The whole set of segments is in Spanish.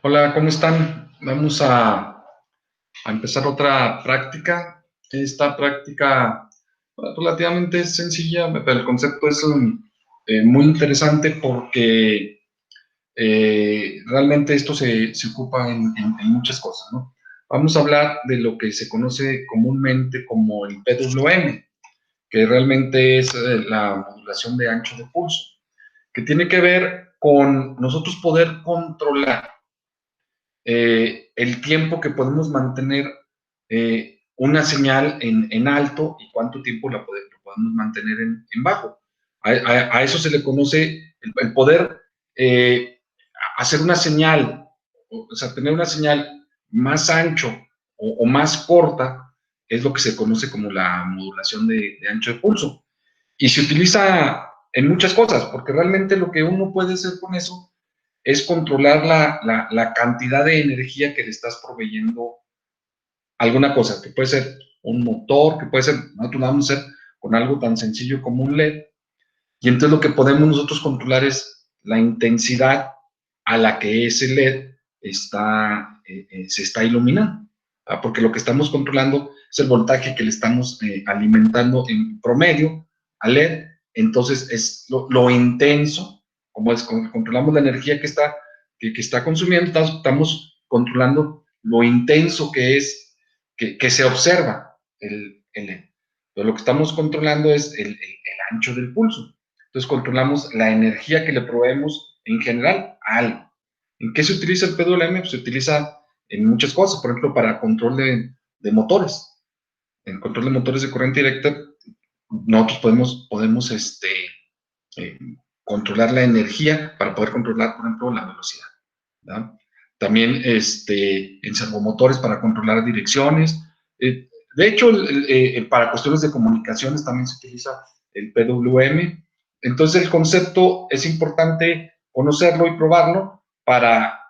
Hola, ¿cómo están? Vamos a empezar otra práctica. Esta práctica relativamente es sencilla, pero el concepto es muy interesante porque realmente esto se ocupa en muchas cosas, ¿no? Vamos a hablar de lo que se conoce comúnmente como el PWM, que realmente es la modulación de ancho de pulso, que tiene que ver con nosotros poder controlar el tiempo que podemos mantener una señal en alto y cuánto tiempo lo podemos mantener en bajo. A eso se le conoce el poder hacer una señal, o sea, tener una señal más ancho o más corta, es lo que se conoce como la modulación de ancho de pulso. Y se utiliza en muchas cosas, porque realmente lo que uno puede hacer con eso es controlar la cantidad de energía que le estás proveyendo a alguna cosa, que puede ser un motor, que puede ser, nosotros vamos a hacer con algo tan sencillo como un LED, y entonces lo que podemos nosotros controlar es la intensidad a la que ese LED se está iluminando, ¿verdad? Porque lo que estamos controlando es el voltaje que le estamos alimentando en promedio al LED, entonces es lo intenso, como es, controlamos la energía que está consumiendo, estamos controlando lo intenso que es, que se observa el LED. Pero lo que estamos controlando es el ancho del pulso. Entonces controlamos la energía que le proveemos en general a algo. ¿En qué se utiliza el PWM? Pues se utiliza en muchas cosas, por ejemplo, para control de motores. En control de motores de corriente directa, nosotros podemos eh, controlar la energía para poder controlar, por ejemplo, la velocidad, ¿verdad? También en servomotores para controlar direcciones. De hecho, para cuestiones de comunicaciones también se utiliza el PWM. Entonces, el concepto es importante conocerlo y probarlo para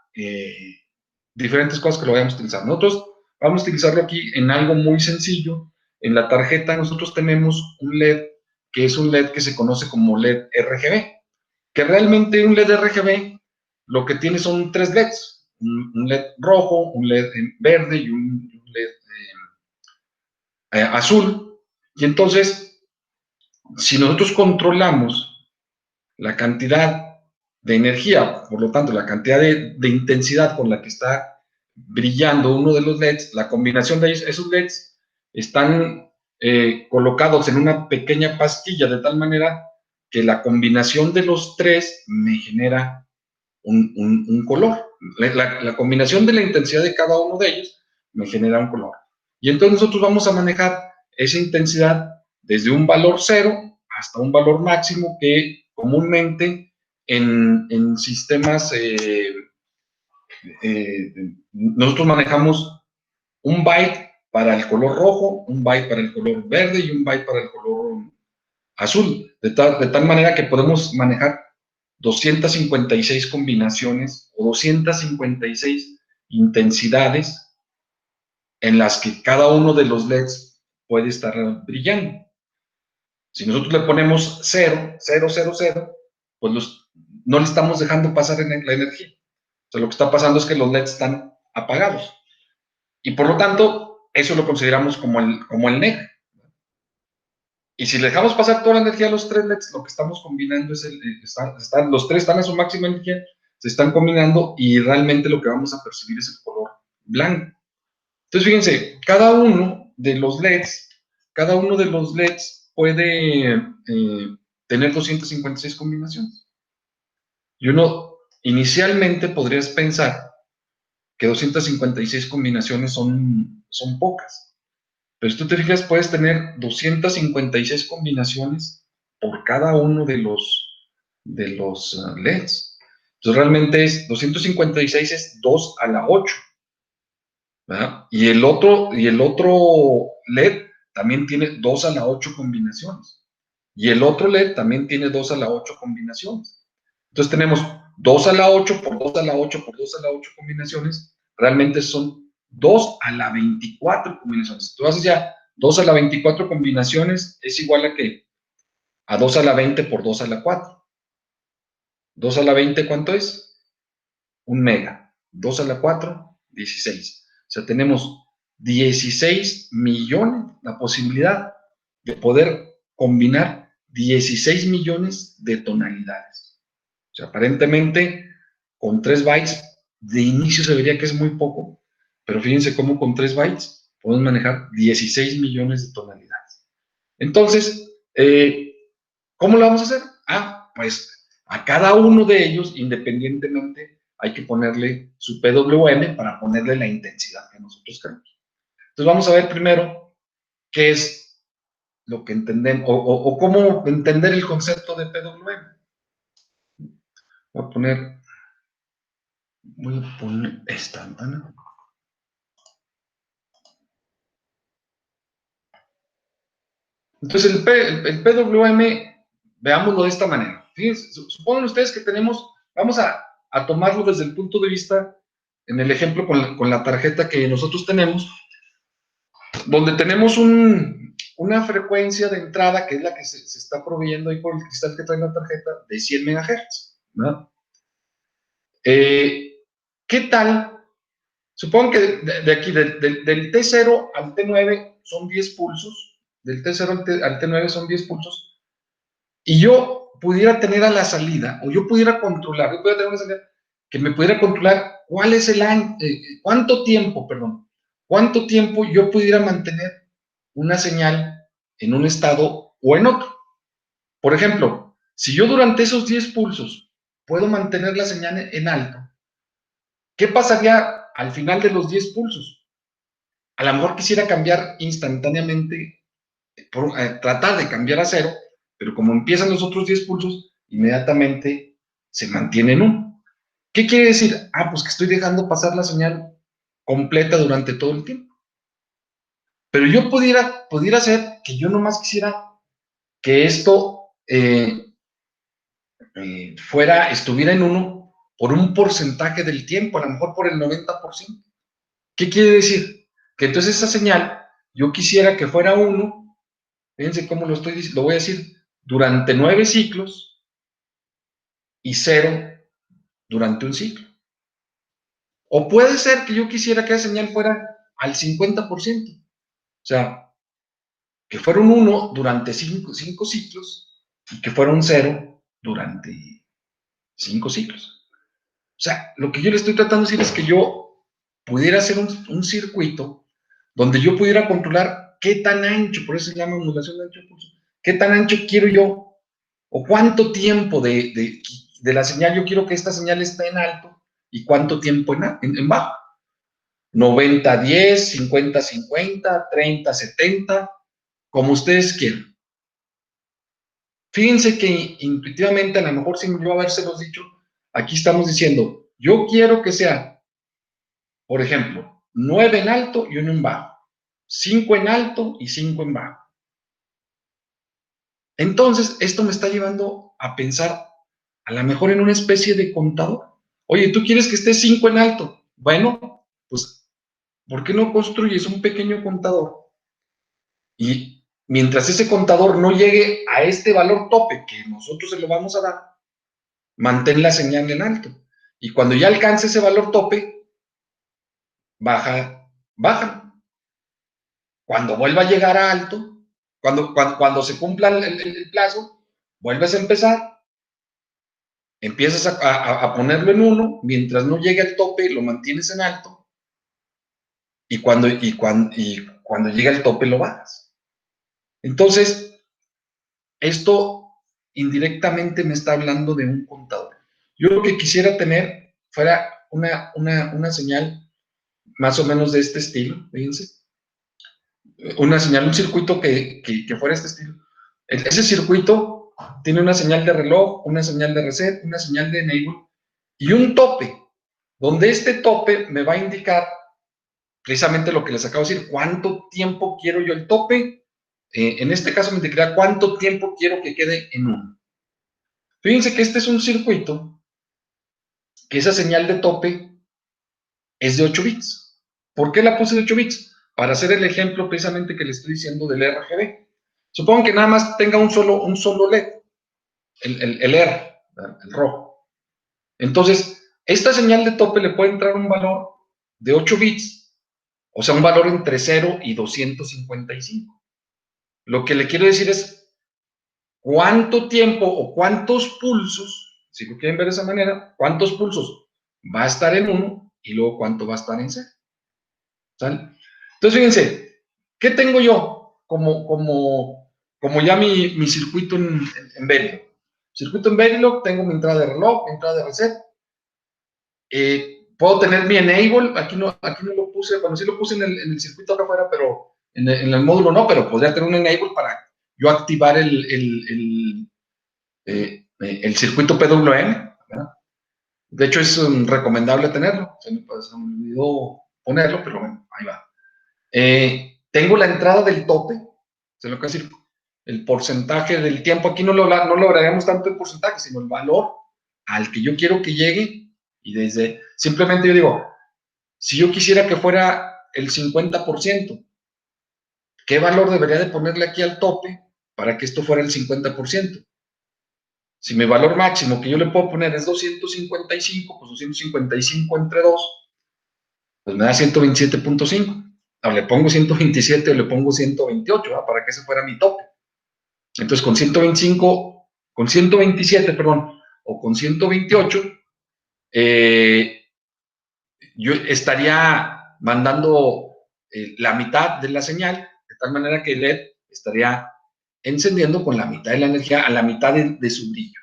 diferentes cosas que lo vayamos a utilizar. Nosotros vamos a utilizarlo aquí en algo muy sencillo. En la tarjeta nosotros tenemos un LED que es un LED que se conoce como LED RGB, que realmente un LED RGB lo que tiene son tres LEDs, un LED rojo, un LED verde y un LED azul. Y entonces, si nosotros controlamos la cantidad de energía, por lo tanto, la cantidad de intensidad con la que está brillando uno de los LEDs, la combinación de esos LEDs están colocados en una pequeña pastilla de tal manera que la combinación de los tres me genera un color. La combinación de la intensidad de cada uno de ellos me genera un color. Y entonces nosotros vamos a manejar esa intensidad desde un valor cero hasta un valor máximo que comúnmente en sistemas nosotros manejamos un byte para el color rojo, un byte para el color verde y un byte para el color azul, de tal manera que podemos manejar 256 combinaciones o 256 intensidades en las que cada uno de los LEDs puede estar brillando. Si nosotros le ponemos 0, 0, 0, 0, pues no le estamos dejando pasar la energía. O sea, lo que está pasando es que los LEDs están apagados. Y por lo tanto, eso lo consideramos como el negro. Y si le dejamos pasar toda la energía a los tres LEDs, lo que estamos combinando es los tres están a su máxima energía, se están combinando y realmente lo que vamos a percibir es el color blanco. Entonces, fíjense, cada uno de los LEDs puede tener 256 combinaciones. Y uno inicialmente podrías pensar que 256 combinaciones son pocas. Pero si tú te fijas, puedes tener 256 combinaciones por cada uno de los LEDs. Entonces realmente 256 es 2 a la 8, ¿verdad? Y el otro LED también tiene 2 a la 8 combinaciones. Y el otro LED también tiene 2 a la 8 combinaciones. Entonces tenemos 2 a la 8 por 2 a la 8 por 2 a la 8 combinaciones. Realmente son 2 a la 24 combinaciones. Tú haces ya 2 a la 24 combinaciones es igual a ¿qué? A 2 a la 20 por 2 a la 4. 2 a la 20, ¿cuánto es? Un mega. 2 a la 4, 16. O sea, tenemos 16 millones, la posibilidad de poder combinar 16 millones de tonalidades. O sea, aparentemente, con 3 bytes, de inicio se vería que es muy poco, pero fíjense cómo con 3 bytes podemos manejar 16 millones de tonalidades. Entonces, ¿cómo lo vamos a hacer? Pues a cada uno de ellos, independientemente, hay que ponerle su PWM para ponerle la intensidad que nosotros queremos. Entonces vamos a ver primero qué es lo que entendemos, o cómo entender el concepto de PWM. Voy a poner esta, ¿no? Entonces el PWM, veámoslo de esta manera. Fíjense, suponen ustedes que tenemos, vamos a tomarlo desde el punto de vista, en el ejemplo con la tarjeta que nosotros tenemos, donde tenemos una frecuencia de entrada, que es la que se está proveyendo ahí por el cristal que trae la tarjeta, de 100 MHz, ¿verdad? ¿Qué tal? Supongo que de aquí, del T0 al T9 son 10 pulsos, del T0 al T9 son 10 pulsos, y yo pudiera tener a la salida, o yo pudiera controlar, yo pudiera tener una salida que me pudiera controlar cuál es el año, cuánto tiempo yo pudiera mantener una señal en un estado o en otro. Por ejemplo, si yo durante esos 10 pulsos puedo mantener la señal en alto, ¿qué pasaría al final de los 10 pulsos? A lo mejor quisiera cambiar instantáneamente, tratar de cambiar a cero, pero como empiezan los otros 10 pulsos, inmediatamente se mantiene en 1. ¿Qué quiere decir? Pues que estoy dejando pasar la señal completa durante todo el tiempo. Pero yo pudiera hacer que yo nomás quisiera que esto estuviera en 1 por un porcentaje del tiempo, a lo mejor por el 90%. ¿Qué quiere decir? Que entonces esa señal, yo quisiera que fuera 1, fíjense cómo lo voy a decir, durante 9 ciclos y 0 durante un ciclo. O puede ser que yo quisiera que esa señal fuera al 50%. O sea, que fuera un 1 durante 5 ciclos y que fuera un 0 durante 5 ciclos. O sea, lo que yo le estoy tratando de decir es que yo pudiera hacer un circuito donde yo pudiera controlar qué tan ancho, por eso se llama modulación de ancho de pulso, qué tan ancho quiero yo, o cuánto tiempo de la señal yo quiero que esta señal esté en alto y cuánto tiempo en bajo. 90-10, 50-50, 30-70, como ustedes quieran. Fíjense que intuitivamente, a lo mejor sin yo habérselos dicho, aquí estamos diciendo, yo quiero que sea, por ejemplo, 9 en alto y 1 en bajo, 5 en alto y 5 en bajo. Entonces, esto me está llevando a pensar, a lo mejor en una especie de contador. Oye, ¿tú quieres que esté 5 en alto? Bueno, pues, ¿por qué no construyes un pequeño contador? Y mientras ese contador no llegue a este valor tope que nosotros se lo vamos a dar, mantén la señal en alto. Y cuando ya alcance ese valor tope, baja. Cuando vuelva a llegar a alto, cuando se cumpla el plazo, vuelves a empezar, empiezas a ponerlo en 1, mientras no llegue al tope, lo mantienes en alto, y cuando llega al tope, lo bajas. Entonces, esto indirectamente me está hablando de un contador. Yo lo que quisiera tener fuera una señal más o menos de este estilo, fíjense. Una señal, un circuito que fuera este estilo. Ese circuito tiene una señal de reloj, una señal de reset, una señal de enable y un tope, donde este tope me va a indicar precisamente lo que les acabo de decir, cuánto tiempo quiero yo el tope. En este caso me indicará cuánto tiempo quiero que quede en 1. Fíjense que este es un circuito que esa señal de tope es de 8 bits. ¿Por qué la puse de 8 bits? Para hacer el ejemplo precisamente que le estoy diciendo del RGB. Supongo que nada más tenga un solo LED, el R, el rojo. Entonces, esta señal de tope le puede entrar un valor de 8 bits, o sea, un valor entre 0 y 255. Lo que le quiero decir es cuánto tiempo o cuántos pulsos, si lo quieren ver de esa manera, cuántos pulsos va a estar en 1 y luego cuánto va a estar en 0. ¿Sale? Entonces, fíjense, ¿qué tengo yo como ya mi circuito en Verilog? Circuito en Verilog, tengo mi entrada de reloj, mi entrada de reset. Puedo tener mi enable, aquí no lo puse, bueno, sí lo puse en el circuito acá afuera, pero en el módulo no, pero podría tener un enable para yo activar el circuito PWM, ¿verdad? De hecho, es recomendable tenerlo. Se me olvidó ponerlo, pero bueno, ahí va. Tengo la entrada del tope, se lo que decir, el porcentaje del tiempo. Aquí no lograríamos tanto el porcentaje, sino el valor al que yo quiero que llegue. Y simplemente yo digo, si yo quisiera que fuera el 50%, ¿qué valor debería de ponerle aquí al tope para que esto fuera el 50%? Si mi valor máximo que yo le puedo poner es 255, pues 255 entre 2, pues me da 127.5. O le pongo 127 o le pongo 128, ¿verdad? Para que ese fuera mi tope. Entonces, con 125, con 127, perdón, o con 128, yo estaría mandando la mitad de la señal, de tal manera que el LED estaría encendiendo con la mitad de la energía a la mitad de su brillo.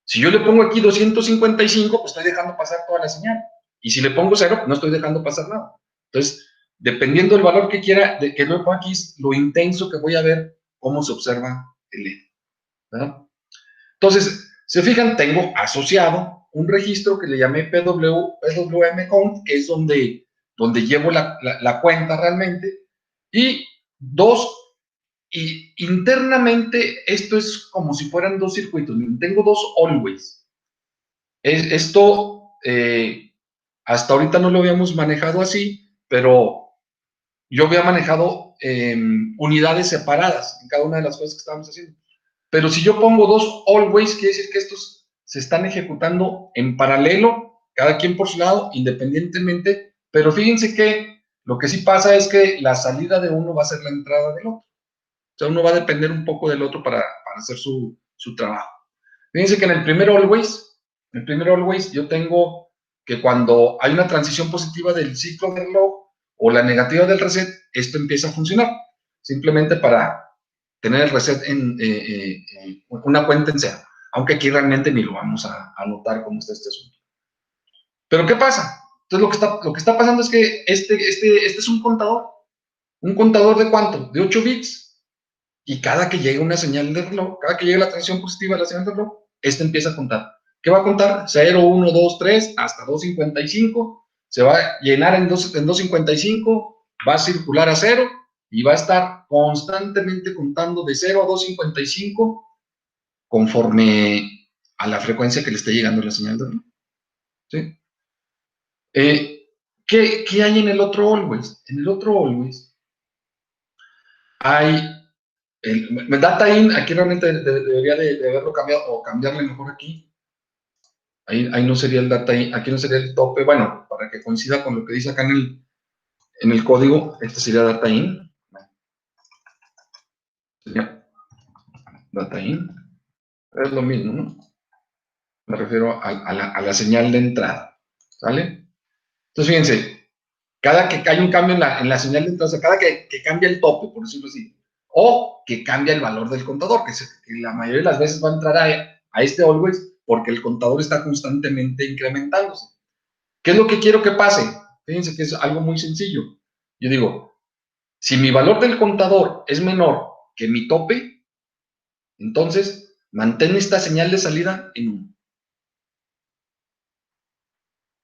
Si yo le pongo aquí 255, pues estoy dejando pasar toda la señal. Y si le pongo 0, no estoy dejando pasar nada. Entonces, dependiendo del valor que quiera, que lo ponga aquí, es lo intenso que voy a ver cómo se observa el LED. ¿Verdad? Entonces, se fijan, tengo asociado un registro que le llamé PWM count, que es donde llevo la cuenta realmente, y internamente esto es como si fueran dos circuitos. Tengo dos always. Esto hasta ahorita no lo habíamos manejado así, pero yo había manejado unidades separadas en cada una de las cosas que estábamos haciendo. Pero si yo pongo dos always, quiere decir que estos se están ejecutando en paralelo, cada quien por su lado, independientemente, pero fíjense que lo que sí pasa es que la salida de uno va a ser la entrada del otro. O sea, uno va a depender un poco del otro para hacer su trabajo. Fíjense que en el primer always, yo tengo que cuando hay una transición positiva del ciclo del reloj o la negativa del reset, esto empieza a funcionar. Simplemente para tener el reset en una cuenta en cero. Aunque aquí realmente ni lo vamos a notar cómo está este asunto. Pero ¿qué pasa? Entonces lo que está pasando es que este es un contador. ¿Un contador de cuánto? De 8 bits. Y cada que llegue una señal de reloj, cada que llegue la transición positiva de la señal de reloj, este empieza a contar. ¿Qué va a contar? 0, 1, 2, 3, hasta 255. Se va a llenar en 255, va a circular a 0 y va a estar constantemente contando de 0 a 255 conforme a la frecuencia que le esté llegando la señal de reloj. ¿Sí? ¿Qué hay en el otro always? En el otro always hay el data in. Aquí realmente debería de haberlo cambiado o cambiarle mejor aquí. Ahí no sería el data in, aquí no sería el tope. Bueno, para que coincida con lo que dice acá en el código, este sería data in. Sería data in. Es lo mismo, ¿no? Me refiero a la señal de entrada. ¿Sale? Entonces, fíjense, cada que hay un cambio en la señal de entrada, o sea, cada que cambia el tope, por decirlo así, o que cambia el valor del contador, que la mayoría de las veces va a entrar a este always porque el contador está constantemente incrementándose. ¿Qué es lo que quiero que pase? Fíjense que es algo muy sencillo. Yo digo, si mi valor del contador es menor que mi tope, entonces mantén esta señal de salida en 1.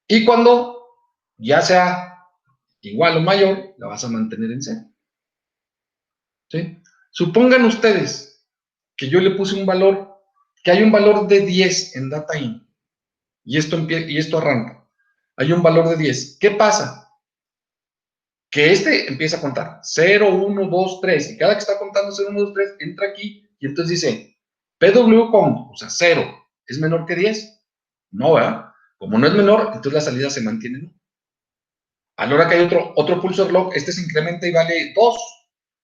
Y cuando ya sea igual o mayor, la vas a mantener en 0. ¿Sí? Supongan ustedes que yo le puse un valor, que hay un valor de 10 en data in, y esto arranca. Hay un valor de 10. ¿Qué pasa? Que este empieza a contar 0, 1, 2, 3, y cada que está contando 0, 1, 2, 3, entra aquí, y entonces dice, PW count, o sea, 0, ¿es menor que 10? No, ¿verdad? Como no es menor, entonces la salida se mantiene en 1. A la hora que hay otro pulso reloj, este se incrementa y vale 2.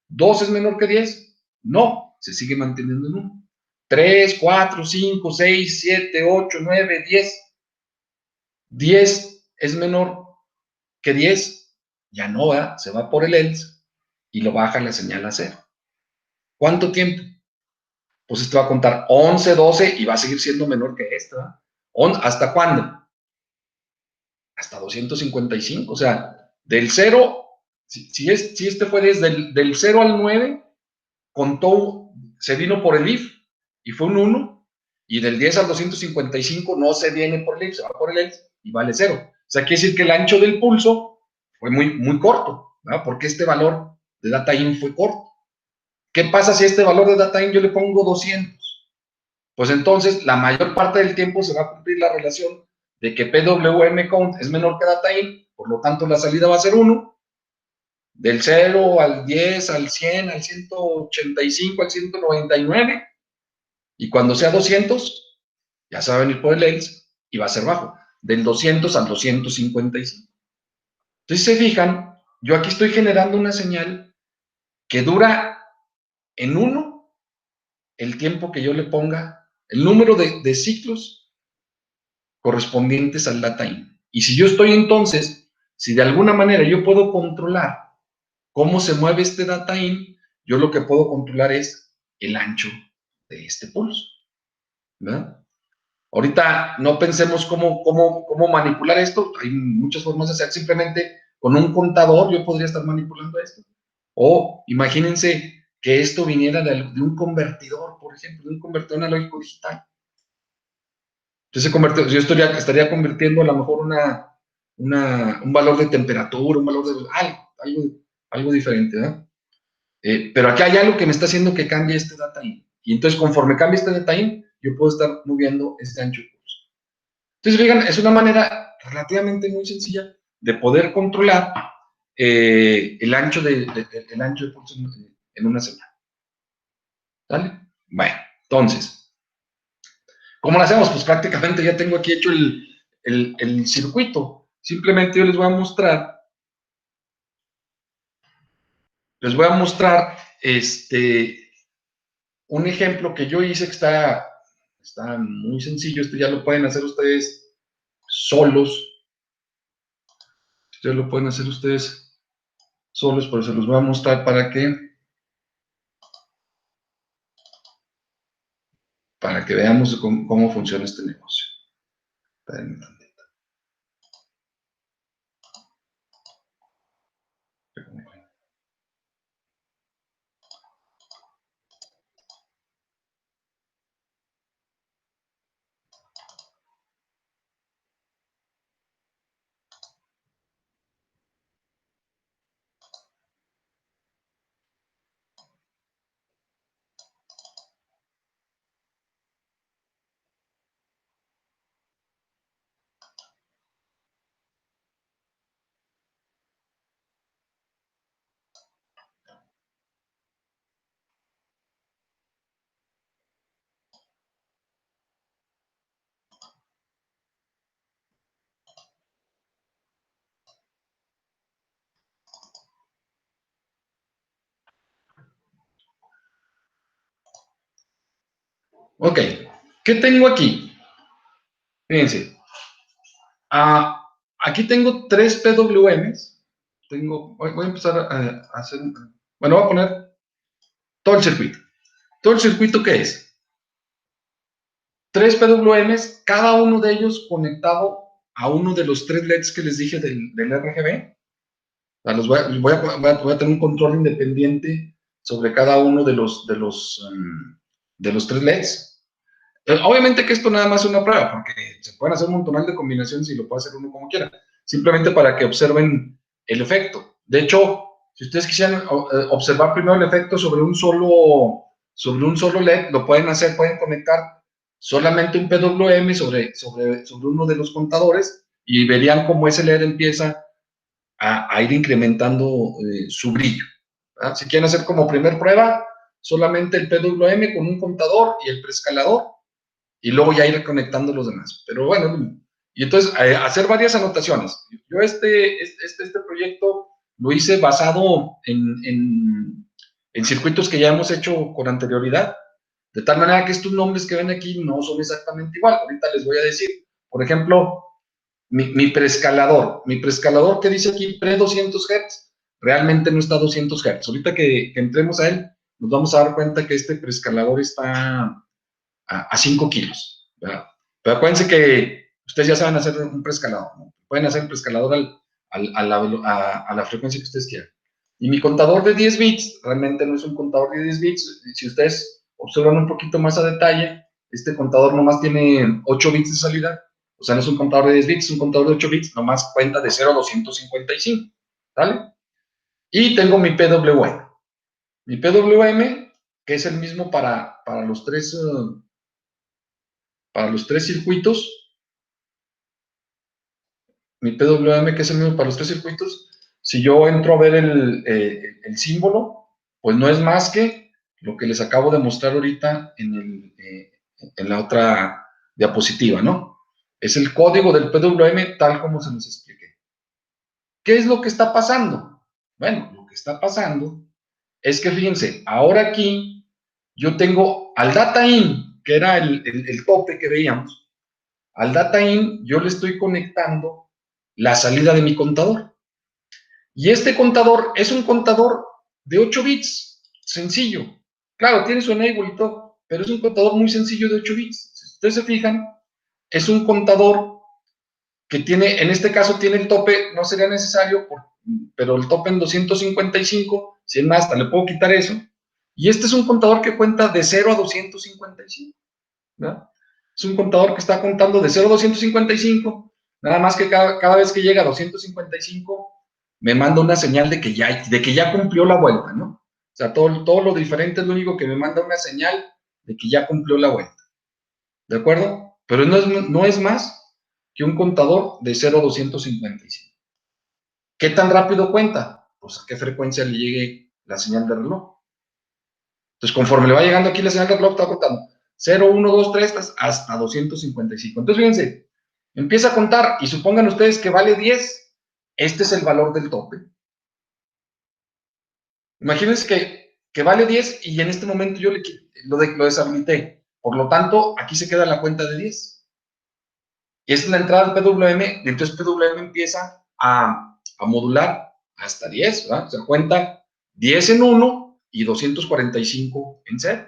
¿2 es menor que 10? No, se sigue manteniendo en 1. 3, 4, 5, 6, 7, 8, 9, 10. 10 es menor que 10, ya no va, se va por el else y lo baja la señal a 0. ¿Cuánto tiempo? Pues esto va a contar 11, 12 y va a seguir siendo menor que esta. ¿Hasta cuándo? Hasta 255. O sea, del 0, si este fue desde del 0 al 9, contó, se vino por el if y fue un 1, y del 10 al 255 no se viene por el if, se va por el else y vale 0. O sea, quiere decir que el ancho del pulso fue muy corto, ¿verdad? Porque este valor de data in fue corto. ¿Qué pasa si a este valor de data in yo le pongo 200? Pues entonces la mayor parte del tiempo se va a cumplir la relación de que PWM count es menor que data in, por lo tanto la salida va a ser 1, del 0 al 10, al 100, al 185, al 199, y cuando sea 200, ya se va a venir por el else y va a ser bajo, del 200 al 255. Entonces, se fijan, yo aquí estoy generando una señal que dura en 1 el tiempo que yo le ponga, el número de ciclos correspondientes al data in. Y si yo estoy entonces, si de alguna manera yo puedo controlar cómo se mueve este data in, yo lo que puedo controlar es el ancho de este pulso, ¿verdad? Ahorita no pensemos cómo manipular esto, hay muchas formas de hacer, simplemente con un contador yo podría estar manipulando esto. O imagínense que esto viniera de un convertidor, por ejemplo, de un convertidor analógico digital. Entonces yo estaría convirtiendo a lo mejor un valor de temperatura, un valor de algo diferente, ¿verdad? Pero aquí hay algo que me está haciendo que cambie este data in. Y entonces, conforme cambie este data in, yo puedo estar moviendo este ancho de pulso. Entonces, vean, es una manera relativamente muy sencilla de poder controlar el ancho de pulso en una señal. ¿Vale? Bueno, entonces, ¿cómo lo hacemos? Pues prácticamente ya tengo aquí hecho el circuito. Simplemente yo les voy a mostrar un ejemplo que yo hice que está muy sencillo. Esto ya lo pueden hacer ustedes solos. Esto ya lo pueden hacer ustedes solos, pero se los voy a mostrar para que veamos cómo funciona este negocio. Espérenme tantito. Ok, ¿qué tengo aquí? Fíjense, aquí tengo 3 PWMs. Voy a empezar a hacer, bueno, voy a poner todo el circuito. ¿Todo el circuito qué es? 3 PWMs, cada uno de ellos conectado a uno de los 3 LEDs que les dije del RGB. O sea, voy a tener un control independiente sobre cada uno de los 3 LEDs. Obviamente que esto nada más es una prueba, porque se pueden hacer un montonal de combinaciones y lo puede hacer uno como quiera. Simplemente para que observen el efecto. De hecho, si ustedes quisieran observar primero el efecto sobre un solo LED, lo pueden hacer, pueden conectar solamente un PWM sobre uno de los contadores y verían cómo ese LED empieza a ir incrementando su brillo, ¿verdad? Si quieren hacer como primer prueba, solamente el PWM con un contador y el preescalador, y luego ya ir conectando los demás. Pero bueno, Y entonces, hacer varias anotaciones. Yo este proyecto lo hice basado en circuitos que ya hemos hecho con anterioridad, de tal manera que estos nombres que ven aquí no son exactamente igual. Ahorita les voy a decir. Por ejemplo, mi preescalador que dice aquí pre 200 Hz, realmente no está a 200 Hz. Ahorita que entremos a él, nos vamos a dar cuenta que este preescalador está a 5 kilos, ¿verdad? Pero acuérdense que ustedes ya saben hacer un preescalador, ¿no? Pueden hacer un preescalador a la frecuencia que ustedes quieran. Y mi contador de 10 bits realmente no es un contador de 10 bits. Si ustedes observan un poquito más a detalle, este contador nomás tiene 8 bits de salida. O sea, no es un contador de 10 bits, es un contador de 8 bits, nomás cuenta de 0 a 255, ¿vale? Y tengo mi PWM. Mi PWM, que es el mismo para los tres circuitos, mi PWM, que es el mismo para los tres circuitos, si yo entro a ver el símbolo, pues no es más que lo que les acabo de mostrar ahorita en la otra diapositiva, ¿no? Es el código del PWM tal como se los expliqué. ¿Qué es lo que está pasando? Bueno, lo que está pasando es que fíjense, ahora aquí yo tengo al data in, que era el tope que veíamos, al data in yo le estoy conectando la salida de mi contador. Y este contador es un contador de 8 bits, sencillo. Claro, tiene su enable y todo, pero es un contador muy sencillo de 8 bits. Si ustedes se fijan, es un contador que tiene, en este caso tiene el tope, no sería necesario, pero el tope en 255, si es más, hasta le puedo quitar eso. Y este es un contador que cuenta de 0 a 255, ¿verdad? Es un contador que está contando de 0 a 255, nada más que cada vez que llega a 255 me manda una señal de que ya cumplió la vuelta, ¿no? O sea, todo lo diferente es lo único que me manda una señal de que ya cumplió la vuelta, ¿de acuerdo? Pero no es más que un contador de 0 a 255. ¿Qué tan rápido cuenta? Pues a qué frecuencia le llegue la señal de reloj. Entonces, conforme le va llegando aquí la señal de reloj, está contando 0, 1, 2, 3, hasta 255. Entonces, fíjense, empieza a contar y supongan ustedes que vale 10. Este es el valor del tope. Imagínense que vale 10 y en este momento yo lo deshabilité. Por lo tanto, aquí se queda la cuenta de 10. Y esta es la entrada del PWM, y entonces PWM empieza a modular hasta 10, ¿verdad? O sea, cuenta 10 en 1 y 245 en 0.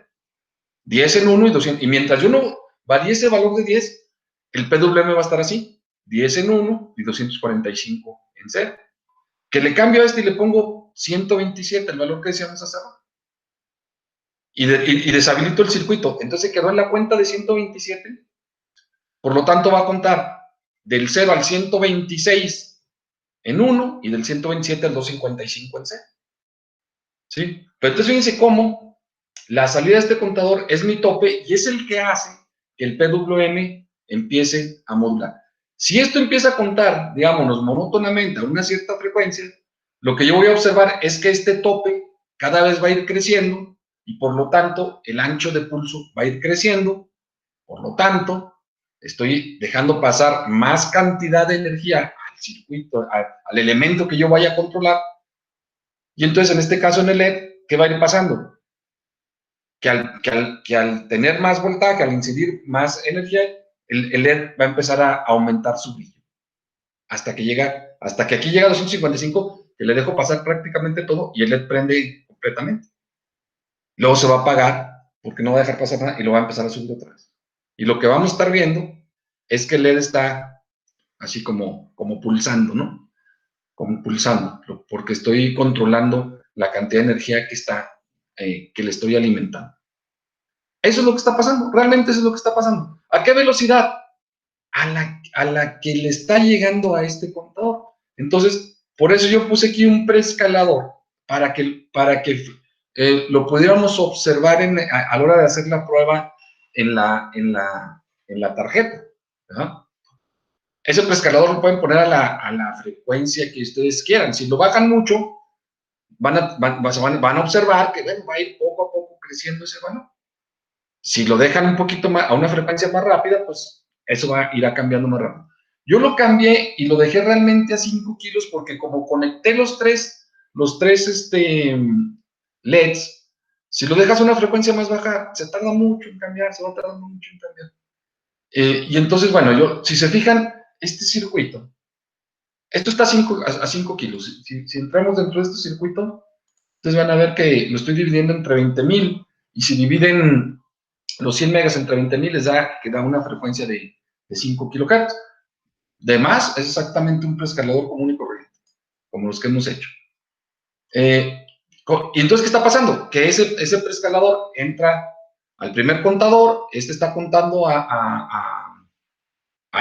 10 en 1 y 200. Y mientras yo no varíe ese valor de 10, el PWM va a estar así. 10 en 1 y 245 en 0. Que le cambio a este y le pongo 127, el valor que decíamos hacer. Y deshabilito el circuito. Entonces quedó en la cuenta de 127. Por lo tanto, va a contar del 0 al 126 en 1 y del 127 al 255 en 0. ¿Sí? Pero entonces fíjense cómo la salida de este contador es mi tope y es el que hace que el PWM empiece a modular. Si esto empieza a contar, digámonos, monótonamente a una cierta frecuencia, lo que yo voy a observar es que este tope cada vez va a ir creciendo y por lo tanto el ancho de pulso va a ir creciendo. Por lo tanto, estoy dejando pasar más cantidad de energía al circuito, al elemento que yo vaya a controlar. Y entonces, en este caso, en el LED, ¿qué va a ir pasando? Que al tener más voltaje, al incidir más energía, el LED va a empezar a aumentar su brillo. Hasta que aquí llega a 255, que le dejo pasar prácticamente todo y el LED prende completamente. Luego se va a apagar porque no va a dejar pasar nada y lo va a empezar a subir otra vez. Y lo que vamos a estar viendo es que el LED está así como pulsando, ¿no? Como pulsando, porque estoy controlando la cantidad de energía que le estoy alimentando. Eso es lo que está pasando, realmente eso es lo que está pasando. ¿A qué velocidad? A la que le está llegando a este contador. Entonces, por eso yo puse aquí un preescalador, para que lo pudiéramos observar a la hora de hacer la prueba en la tarjeta. ¿Verdad? Ese preescalador lo pueden poner a la frecuencia que ustedes quieran. Si lo bajan mucho, van a observar que va a ir poco a poco creciendo ese valor. Si lo dejan un poquito más, a una frecuencia más rápida, pues eso irá cambiando más rápido. Yo lo cambié y lo dejé realmente a 5 kilos porque como conecté los tres LEDs, si lo dejas a una frecuencia más baja, se tarda mucho en cambiar, se va tardando mucho en cambiar. Y entonces, bueno, si se fijan, este circuito, esto está a 5 kilos. Si entramos dentro de este circuito, ustedes van a ver que lo estoy dividiendo entre 20,000, y si dividen los 100 megas entre 20,000, les da que da una frecuencia de 5 kilohertz. De más, es exactamente un preescalador común y corriente, como los que hemos hecho. Y entonces, ¿qué está pasando? Que ese preescalador entra al primer contador, este está contando a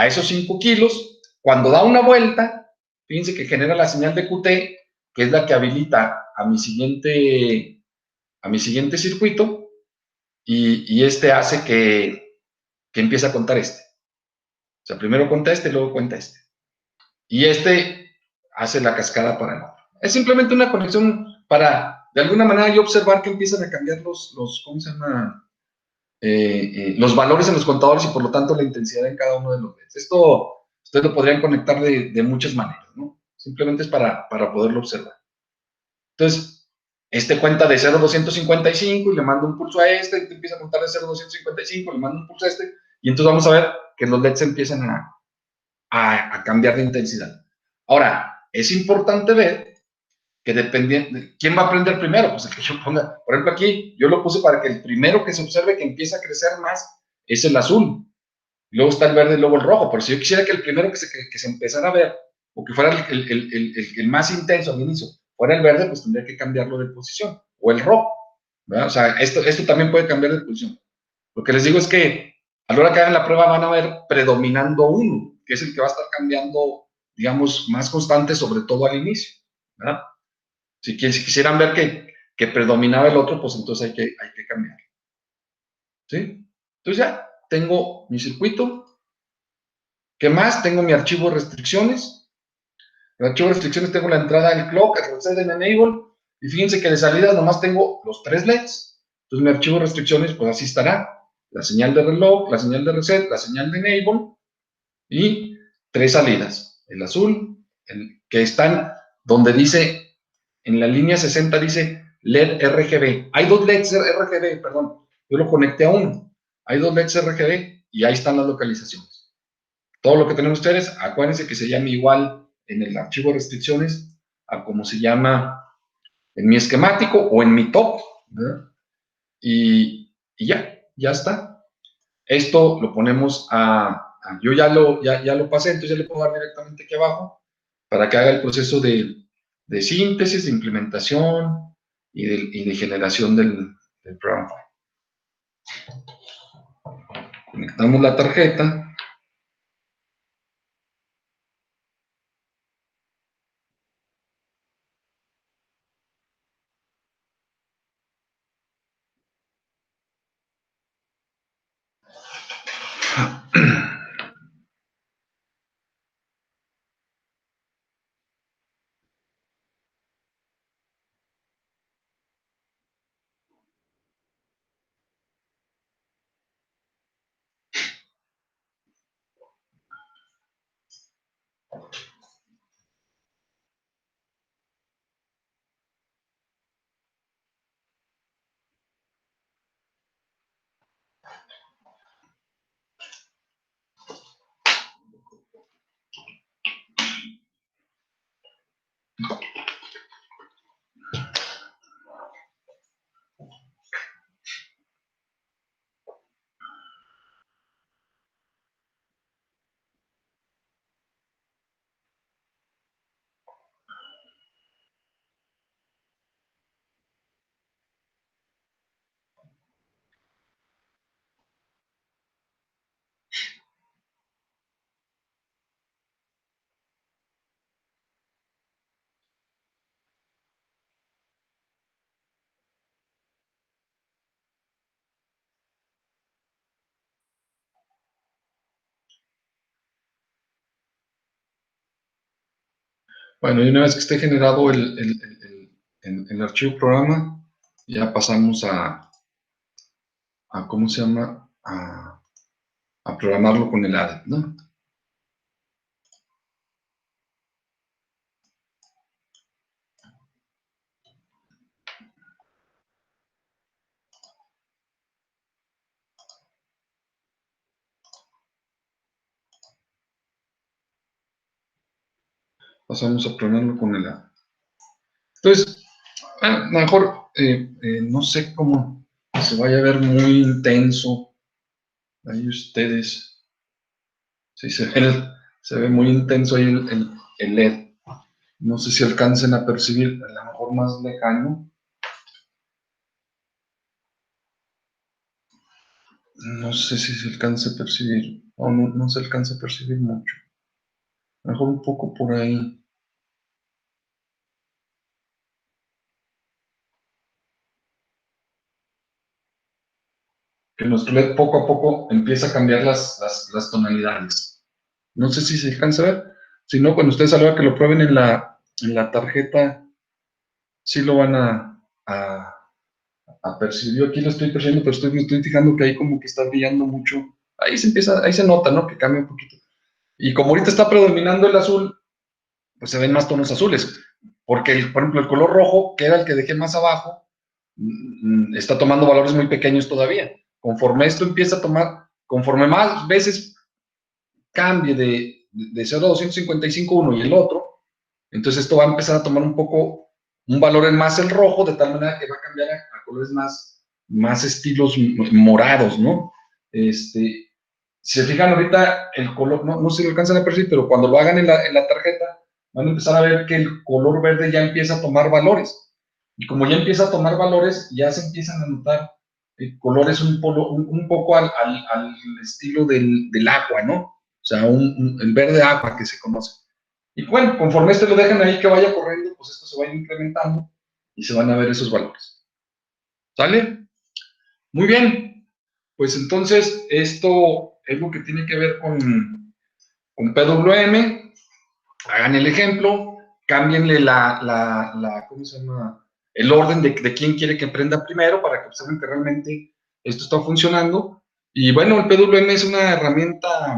esos 5 kilos. Cuando da una vuelta, fíjense que genera la señal de QT, que es la que habilita a mi siguiente circuito, y este hace que empiece a contar este. O sea, primero cuenta este, luego cuenta este. Y este hace la cascada para el otro. Es simplemente una conexión para, de alguna manera, yo observar que empiezan a cambiar ¿cómo se llama? Los valores en los contadores y por lo tanto la intensidad en cada uno de los LEDs. Esto ustedes lo podrían conectar de muchas maneras, ¿no? Simplemente es para poderlo observar. Entonces, este cuenta de 0,255 y le mando un pulso a este, y empieza a contar de 0,255, le mando un pulso a este, y entonces vamos a ver que los LEDs empiezan a cambiar de intensidad. Ahora, es importante ver que dependiendo, ¿quién va a prender primero? Pues el que yo ponga. Por ejemplo, aquí yo lo puse para que el primero que se observe que empieza a crecer más es el azul. Luego está el verde y luego el rojo. Pero si yo quisiera que el primero que se empezara a ver, o que fuera el más intenso al inicio, fuera el verde, pues tendría que cambiarlo de posición. O el rojo, ¿verdad? O sea, esto también puede cambiar de posición. Lo que les digo es que a la hora que hagan la prueba van a ver predominando uno, que es el que va a estar cambiando, digamos, más constante, sobre todo al inicio, ¿verdad? Si quisieran ver que predominaba el otro, pues entonces hay que cambiar. ¿Sí? Entonces ya tengo mi circuito. ¿Qué más? Tengo mi archivo de restricciones. En el archivo de restricciones tengo la entrada del clock, el reset en enable. Y fíjense que de salida nomás tengo los 3 LEDs. Entonces mi archivo de restricciones, pues así estará. La señal de reloj, la señal de reset, la señal de enable y 3 salidas. El azul, que están donde dice, en la línea 60 dice LED RGB. Hay 2 LEDs RGB, perdón. Yo lo conecté a uno. Hay 2 LEDs RGB y ahí están las localizaciones. Todo lo que tenemos ustedes, acuérdense que se llama igual en el archivo de restricciones a como se llama en mi esquemático o en mi top, ¿verdad? Y ya está. Esto lo ponemos yo ya lo pasé, entonces ya le puedo dar directamente aquí abajo para que haga el proceso de síntesis, de implementación y de generación del programa. Conectamos la tarjeta. Bueno, y una vez que esté generado el archivo programa, ya pasamos ¿cómo se llama? A programarlo con el ADEP, ¿no? Pasamos a planearlo con el A. Entonces, a lo mejor, no sé cómo se vaya a ver muy intenso. Ahí ustedes, sí, se ve muy intenso ahí el LED. No sé si alcancen a percibir, a lo mejor más lejano. No sé si se alcanza a percibir, o no, no se alcanza a percibir mucho. A lo mejor un poco por ahí. Que nuestro LED poco a poco empieza a cambiar las tonalidades. No sé si se alcanza a ver. Si no, cuando ustedes a la hora que lo prueben en la tarjeta, sí lo van a percibir. Yo aquí lo estoy percibiendo, pero me estoy fijando que ahí como que está brillando mucho. Ahí se nota, ¿no? Que cambia un poquito. Y como ahorita está predominando el azul, pues se ven más tonos azules. Porque, por ejemplo, el color rojo, que era el que dejé más abajo, está tomando valores muy pequeños todavía. Conforme esto empieza a tomar, conforme más veces cambie de 0 a 255 uno y el otro, entonces esto va a empezar a tomar un poco, un valor en más el rojo, de tal manera que va a cambiar a colores más estilos morados, ¿no? Si se fijan ahorita, el color, no sé si lo alcanzan a percibir, pero cuando lo hagan en la tarjeta, van a empezar a ver que el color verde ya empieza a tomar valores. Y como ya empieza a tomar valores, ya se empiezan a notar colores un poco al estilo del agua, ¿no? O sea, el verde agua que se conoce. Y bueno, conforme lo dejan ahí que vaya corriendo, pues esto se va incrementando y se van a ver esos valores. ¿Sale? Muy bien. Pues entonces, esto es lo que tiene que ver con PWM. Hagan el ejemplo, cámbienle ¿cómo se llama? El orden de quién quiere que prenda primero para que observen que realmente esto está funcionando. Y bueno, el PWM es una herramienta,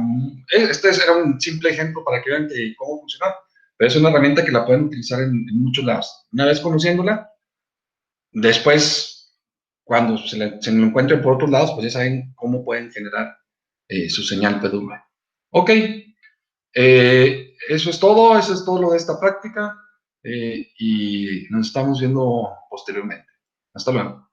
este era un simple ejemplo para que vean cómo funciona, pero es una herramienta que la pueden utilizar en muchos lados. Una vez conociéndola, después, cuando se lo encuentren por otros lados, pues ya saben cómo pueden generar su señal PWM. Ok, eso es todo lo de esta práctica y nos estamos viendo posteriormente. Hasta luego.